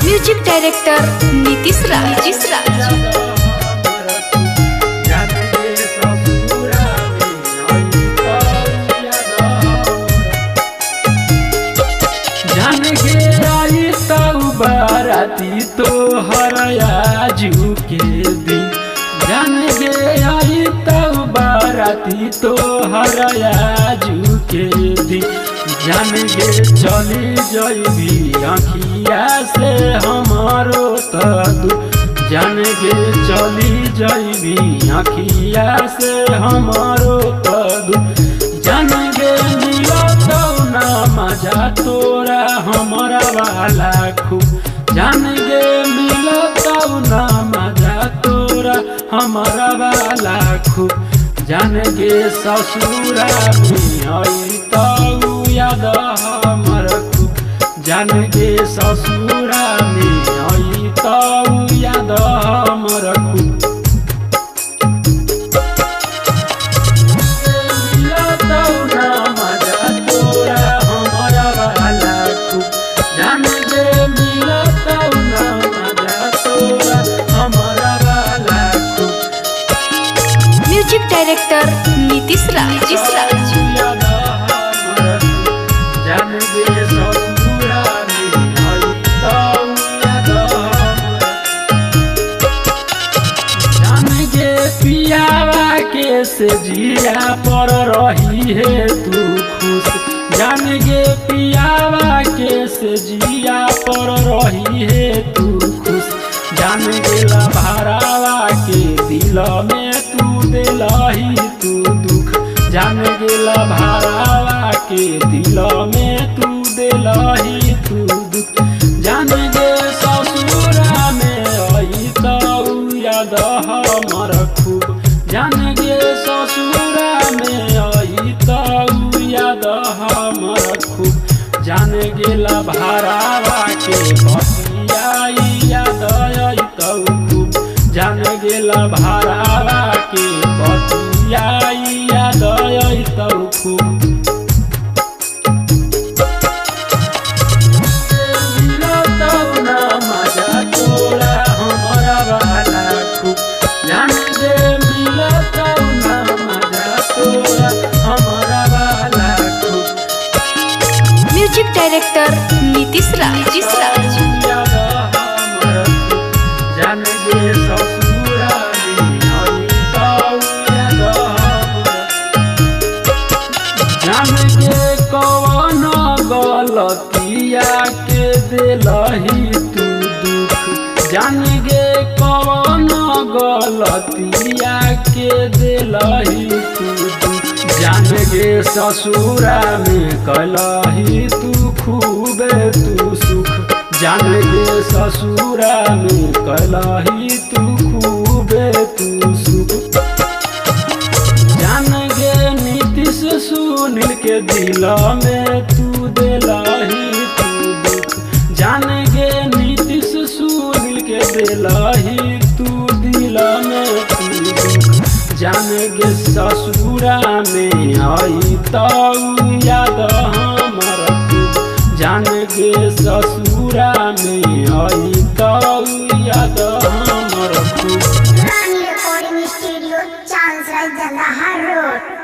Music director Nitish राज। जान गे आई तऊ बाराती तो हरयाजू के दिन, जान गे आई तऊ बाराती तो हरयाजू के दिन, जान गे चली जइबी आँखिया से हमारो तू, जान गे चली जइबी आँखिया से हमारो तू, जान गे मिलो तो ना मजा तोरा हमारा वाला खूब, जान गे मिलो तो ना मजा तोरा हमारा वाला खूब, जान गे ससुरा में आई तो याद हमर खूब, जान गे ससुरा में आई तो याद हमर खूब। म्यूजिक डायरेक्टर नीतीश राज। पियावा के से जिया पर रही है तू खुश, जान गे पियावा के से जिया पर रही है तू खुश, जान गेला भरावा के दिल में तू दिलही तू दुख, जान गेला भरावा के दिल में तू दिलही तू दुख, जान गे ससुरा में आई तो याद हमर खूब, जान गे ससुरा में आई तो याद हमर खूब, जान गेला भरावा के बतिया याद आई तो खूब, जान गेला भरावा के बतिया याद आई तो खूब। म्यूजिक डायरेक्टर नीतीश राज। जान गे ससुरा में आई तो जान गे कौन गलतिया के दिलही तू दुख, जान गे कौन गलतिया के दिलही तू दुख, जान गे ससुरा में कलही तू खूबे तू सुख, जान गे ससुरा में कलही तू खूबे तू सुख, जान गे नीतीश सुनील के दिल में तू दिलही तू दुख, जान गे नीतीश सुनील के दिलही तू दिल में तू दुख, जान गे ससुरा में आई तो याद हमर खूब, जान गे ससुरा में आई तो याद हमर खूब। Recording Studio, Chance Right Road.